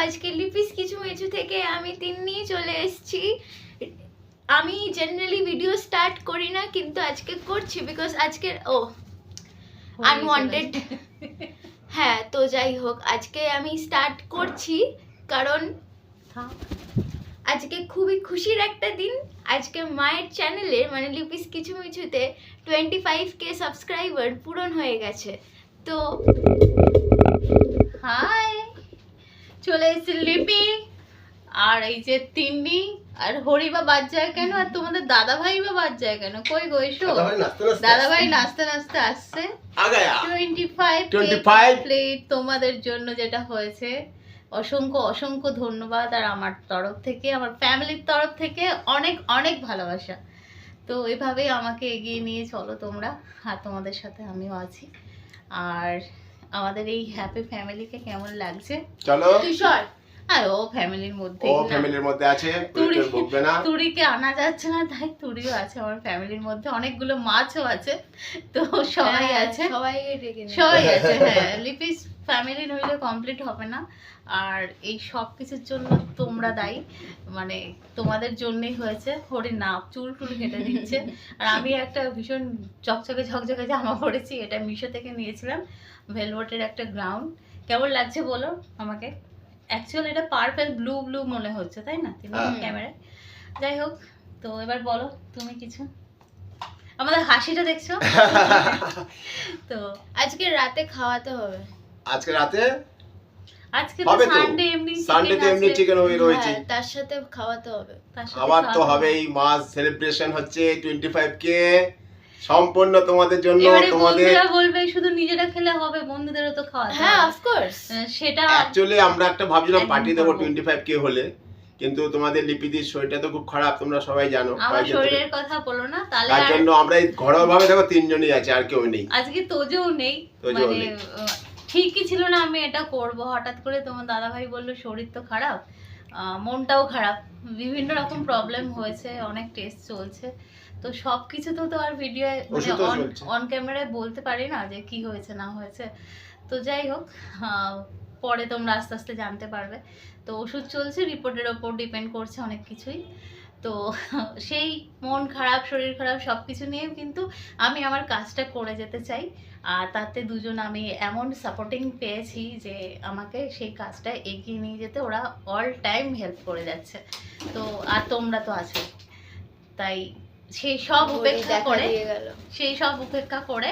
আজকে লিপিস কিছু মিছু থেকে আমি তিন্নি চলে এসেছি। আমি জেনারেলি ভিডিও স্টার্ট করি না, কিন্তু আজকে করছি বিকজ আজকে আনওয়ান্টেড। হ্যাঁ, তো যাই হোক, আজকে আমি স্টার্ট করছি কারণ আজকে খুবই খুশির একটা দিন। আজকে মায়ের চ্যানেলে মানে লিপিস কিছু মিছুতে 25K সাবস্ক্রাইবার পূরণ হয়ে গেছে। তো হাই, চলে এসেছে লিপি আর এই যে তিন্নি আর হরি বা বাদ যায় কেন, আর তোমাদের দাদা ভাই বা বাদ যায় কেন? কই গো এসো, দাদা ভাই নাচতে নাচতে আসছে। 25 প্লেট তোমাদের জন্য যেটা হয়েছে, অসংখ্য অসংখ্য ধন্যবাদ। আর আমার তরফ থেকে, আমার ফ্যামিলির তরফ থেকে অনেক অনেক ভালোবাসা। তো এভাবেই আমাকে এগিয়ে নিয়ে চলো তোমরা, আর তোমাদের সাথে আমিও আছি। আর আমাদের এই হ্যাপি ফ্যামিলিকে কেমন লাগছে চলো তুষার আর ও ফ্যামিলির মধ্যে, ও ফ্যামিলির মধ্যে আছে, তুই বকবে না। তুড়িকে আনা যাচ্ছে না, তাই তুড়িও আছে আমার ফ্যামিলির মধ্যে, অনেকগুলো মাছও আছে, তো সবাই আছে, সবাই ডেকে নে। সবাই আছে। হ্যাঁ, লিপিস ফ্যামিলি নইলে কমপ্লিট হবে না। আর এই সব কিছুর জন্য তোমরা দায়ী, মানে তোমাদের জন্যই হয়েছে। হরি না চুল টুল কেটে দিচ্ছে, আর আমি একটা ভীষণ চকচকে ঝকঝকে জামা পরেছি, এটা মিশো থেকে নিয়েছিলাম, ভেলভেটের একটা গ্রাউন্ড। কেমন লাগছে বলো আমাকে? অ্যাকচুয়ালি এটা পার্পল ব্লু ব্লু মনে হচ্ছে, তাই না ক্যামেরায়? যাই হোক, তো এবার বলো তুমি কিছু, আমাদের হাসিটা দেখছো। তো আজকে রাতে খাওয়াতে হবে। আজকে রাতে আজকে তো হবে তো, সানডে, এমনি সানডেতে এমনি চিকেন হয়ে রয়েছে, হ্যাঁ, তার সাথে খাওয়াতে হবে। আবার তো হবেই। মাস সেলিব্রেশন হচ্ছে 25K সম্পূর্ণ তোমাদের জন্য। তোমাদের বন্ধুরা বলবে শুধু নিজেরা খেলে হবে, বন্ধুদেরও তো খাওয়াতে হ্যাঁ, হবে। Of course. সেটা অ্যাকচুয়ালি আমরা একটা ভাবছিলাম একদম পার্টি দেবো করবো। 25K হলে, কিন্তু তোমাদের লিপিদির শরীরটা তো খুব খারাপ, তোমরা সবাই জানো। আমার শরীরের কথা বলো না, তাহলে তার আর জন্য আমরা এই ঘরোয়া ভাবে দেখো তিনজনই আছে, আর কেউ নেই। আজকে তোজও নেই, তোজও মানে নেই। ঠিকই ছিল না আমি এটা করব, হঠাৎ করে তোমার দাদা ভাই বললো শরীর তো খারাপ, মনটাও খারাপ, বিভিন্ন রকম প্রবলেম হয়েছে, অনেক টেস্ট চলছে, তো সব কিছু তো আর ভিডিও ওষুধও চলছে। অন ক্যামেরায় বলতে পারি না যে কি হয়েছে না হয়েছে। তো যাই হোক, পরে তোমরা আস্তে আস্তে জানতে পারবে। তো ওষুধ চলছে, রিপোর্টের ওপর ডিপেন্ড করছে অনেক কিছুই। তো সেই মন খারাপ, শরীর খারাপ সব কিছু নিয়েও কিন্তু আমি আমার কাজটা করে যেতে চাই। আর তাতে দুজন আমি এমন সাপোর্টিং পেয়েছি যে আমাকে সেই কাজটা এগিয়ে নিয়ে যেতে ওরা অল টাইম হেল্প করে যাচ্ছে। তো আর তোমরা তো আছো, তাই সেই সব উপেক্ষা করে, সেই সব উপেক্ষা করে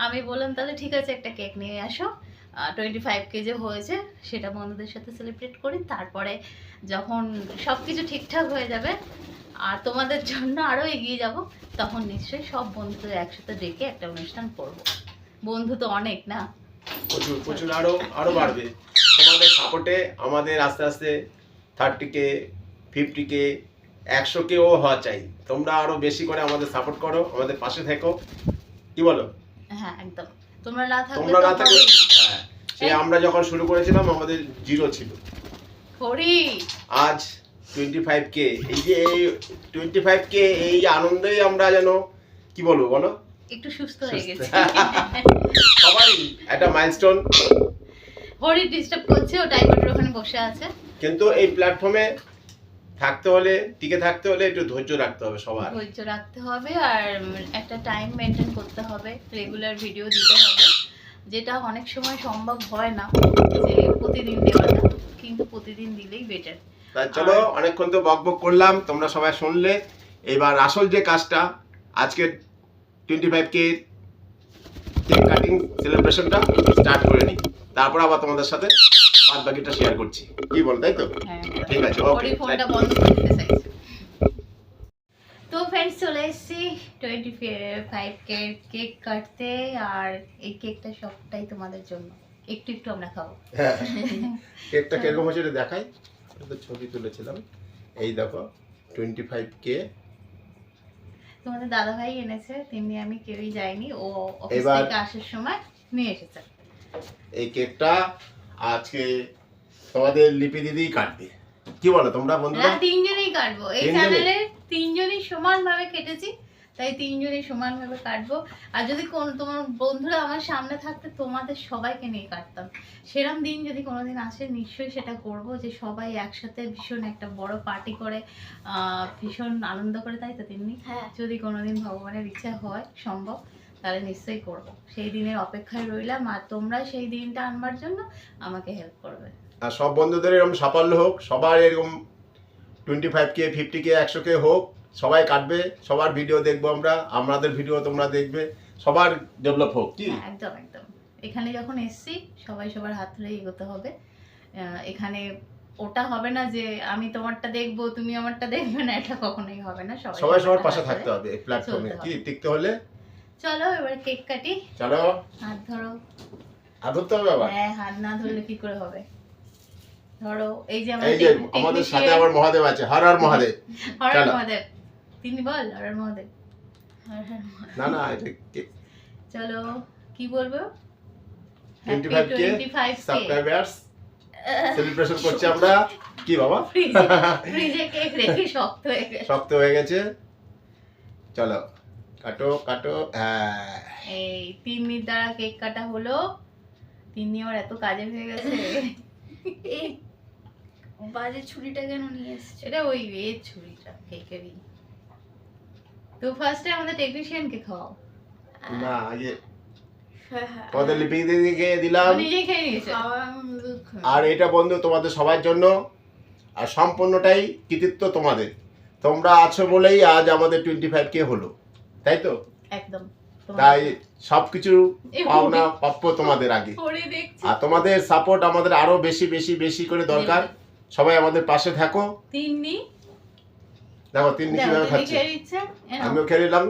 আমি বললাম তাহলে ঠিক আছে একটা কেক নিয়ে আসো, 25K যে হয়েছে সেটা বন্ধুদের সাথে সেলিব্রেট করি। তারপরে যখন সব কিছু ঠিকঠাক হয়ে যাবে আর তোমাদের জন্য আরও এগিয়ে যাব, তখন নিশ্চয়ই সব বন্ধুদের একসাথে ডেকে একটা অনুষ্ঠান করব। বন্ধু তো অনেক না, প্রচুর প্রচুর, আরো বাড়বে তোমাদের সাপোর্টে। আমাদের আস্তে আস্তে 30K 50K 100K ও হওয়া চাই। তোমরা আরো বেশি করে আমাদের সাপোর্ট করো, আমাদের পাশে থেকো, কি বলো? হ্যাঁ একদম, তোমরা না থাকলে তোমরা না তো থাকলে, হবেই না। হ্যাঁ, সেই আমরা যখন শুরু করেছিলাম আমাদের 0 ছিল, হরি আজ 25K। এই যে এই 25K এই আনন্দেই আমরা যেন কি বলবো বলো, একটু সুস্থ হয়ে গেছে। সবাই একটা মাইলস্টোন। হরি ডিস্টার্ব করছে, ও ডাইভার্টার ওখানে বসে আছে। কিন্তু এই প্ল্যাটফর্মে থাকতে হলে, টিকে থাকতে হলে একটু ধৈর্য রাখতে হবে সবার। ধৈর্য রাখতে হবে আর একটা টাইম মেনটেন করতে হবে, রেগুলার ভিডিও দিতে হবে, যেটা অনেক সময় সম্ভব হয় না যে প্রতিদিন দেওয়াটা, কিন্তু প্রতিদিন দিলেই বেটার। তাই চলো, অনেকক্ষণ তো বকবক করলাম, তোমরা সবাই শুনলে। এবার আসল যে কাজটা, আজকে 25K কেক কাটিং সেলিব্রেশনটা স্টার্ট করে নিই, তারপর আবার তোমাদের সাথে বাদ বাকিটা শেয়ার করছি, কি বল, তাই তো? হ্যাঁ, ঠিক আছে, হরি ওকে। ফোনটা বন্ধ করে দিতে চাইছে। তো ফ্রেন্ডস চলে এসেছি 25K কেক কাটতে, আর এই কেকটা সবটাই তোমাদের জন্য, একটু একটু আমরা খাবো। হ্যাঁ, কেকটা কিরকম হয়েছে এটা দেখাই। এটা তো ছবি তুলেছিলাম, এই দেখো 25K। তোমাদের দাদা ভাই এনেছে, তেমনি আমি কেউই যাইনি, ও অফিস এবার থেকে আসার সময় নিয়ে এসেছে। এই কেকটা আজকে তোমাদের লিপি দিদি কাটবে, কি বলো তোমরা বন্ধুরা? হ্যাঁ, তিনজনেই কাটবো, এই তিনজনেই? চ্যানেলে তিনজনই সমান ভাবে কেটেছি, তাই তিনজনই সমানভাবে কাটবো। আর যদি তোমার বন্ধুরা আমার সামনে থাকতে তোমাদের সবাইকে নিয়ে কাটতাম। সেরম দিন যদি কোনোদিন আসে নিশ্চয়ই সেটা করব, যে সবাই একসাথে ভীষণ একটা বড় পার্টি করে ভীষণ আনন্দ করে, তাই তো তিন্নি? হ্যাঁ যদি কোনোদিন ভগবানের ইচ্ছা হয় সম্ভব, তাহলে নিশ্চয়ই করব। সেই দিনের অপেক্ষায় রইলাম, আর তোমরা সেই দিনটা আনবার জন্য আমাকে হেল্প করবে। আর সব বন্ধুদের এরকম সাফল্য হোক, সবার এরকম 25K 50K 100K হোক, সবাই কাটবে, সবার ভিডিও দেখবো আমরা, আমাদের ভিডিও তোমরা দেখবে, সবার ডেভেলপ হোক কি? হ্যাঁ, একদম একদম। এখানে যখন এসছি সবাই সবার হাত ধরে এগোতে হবে। এখানে ওটা হবে না যে আমি তোমারটা দেখবো তুমি আমারটা দেখবে না, এটা কখনোই হবে না। সবাই সবার পাশে থাকতে হবে এই প্ল্যাটফর্মে কি টিকতে হলে। চলো এবার কেক কাটি। চলো, হাত ধরো। হাত ধরতে হবে আবার? হ্যাঁ, হাত না ধরলে কি করে হবে? ধরো। এই যে এই যে আমাদের সাথে আবার মহাদেব আছে। হর হর মহাদেব। হর হর চলো। মহাদেব। তিনি বল হর হর মহাদেব। হর হর মহাদেব। না না, এটা চলো, কি বলবো? 25K 25K সাবস্ক্রাইবার্স সেলিব্রেশন করছি আমরা। কি বাবা? ফ্রিজে কেক রেখে শক্ত হয়ে গেছে। শক্ত হয়ে গেছে। চলো কাটো কাটো। হ্যাঁ, এই তিন্নির দ্বারা কেক কাটা হলো। তিন্নি আমার এত কাজে হয়ে গেছে। এই বাজে ছুরিটা কেন নিয়ে এসছে? এটা ওই এর ছুরিটা কেকেরই। তো ফার্স্টে আমাদের টেকনিশিয়ানকে খাওয়াও। না আগে হ্যাঁ হ্যাঁ তোমাদের লিপিং দিদিকে দিলাম। ও নিজেই খেয়ে নিয়েছে। আর এটা বন্ধু তোমাদের সবার জন্য, আর সম্পূর্ণটাই কৃতিত্ব তোমাদের। তোমরা আছো বলেই আজ আমাদের 25K হলো, তাই তো? একদম। তাই সবকিছু পাওনা প্রাপ্য তোমাদের আগে। করে দেখছি। আর তোমাদের সাপোর্ট আমাদের আরো বেশি বেশি বেশি করে দরকার। সবাই আমাদের পাশে থাকো। তিন্নি দেখো তিন্নি কিভাবে খাচ্ছে, খেয়ে নিচ্ছে। আমিও খেয়ে নিলাম।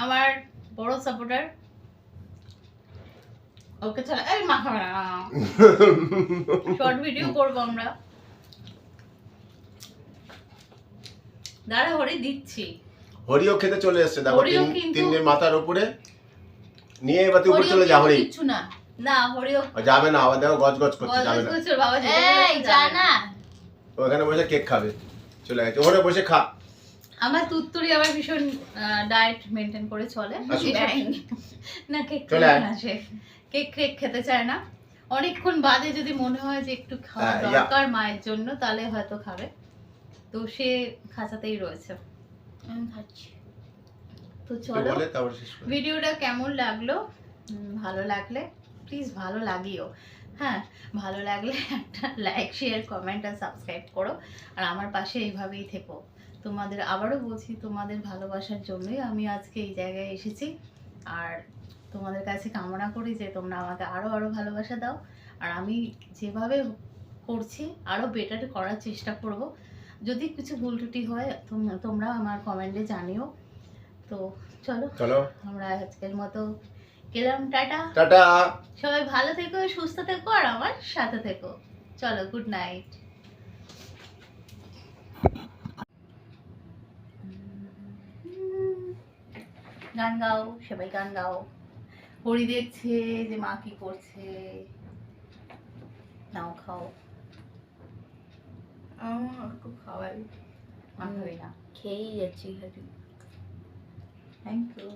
আমার বড় সাপোর্টার। ওকে চলো, এই মাখা না, শর্ট ভিডিও করবো আমরা। দাঁড়া, হরি দিচ্ছি। হরিও খেতে চলে এসেছে। দেখো হরিও কিন্তু- তিন্নির মাথার উপরে নিয়ে এবার তুই উপরে চলে যা। হরি কিছু না, না হরিও ও যাবে না, আবার দেখো গজ গজ করতে যাবে না। বছর বাবা যেতে এই বলেছে যা যাবে না। ওখানে বসে কেক খাবে। চলে গেছে ওখানে বসে খা। আমার তুত্তুরি আবার ভীষণ ডায়েট মেনটেন করে চলে। আসুন। না কেক চলে আয়। আসে, কেক খেতে চায় না। অনেকক্ষণ বাদে যদি মনে হয় যে একটু খাওয়া হ্যাঁ, দরকার মায়ের জন্য, তাহলে হয়তো খাবে। তো সে খাঁচাতেই রয়েছে। আমি খাচ্ছি। তো তুই চলো, বলে তারপর শেষ করে। ভিডিওটা কেমন লাগলো? ভালো লাগলে প্লিজ ভালো লাগিও। হ্যাঁ, ভালো লাগলে একটা লাইক শেয়ার কমেন্ট আর সাবস্ক্রাইব করো। আর আমার পাশে এইভাবেই থেকো। তোমাদের আবারও বলছি, তোমাদের ভালোবাসার জন্যই আমি আজকে এই জায়গায় এসেছি। আর তোমাদের কাছে কামনা করি যে তোমরা আমাকে আরও আরও ভালোবাসা দাও। আর আমি যেভাবে করছি আরও বেটার করার চেষ্টা করব। যদি কিছু ভুল ত্রুটি হয় তোমরা আমার কমেন্টে জানিও। তো চলো চলো আমরা আজকের মতো গেলাম, টাটা। টাটা। সবাই ভালো থেকো, সুস্থ থেকো, আর আমার সাথে থেকো। চলো, গুড নাইট। গান গাও, সবাই গান গাও। হরি দেখছে যে মা কি করছে। নাও খাও। আমার একটু খাওয়াই। মা খাবে না। খেয়েই যাচ্ছি খালি। Thank you.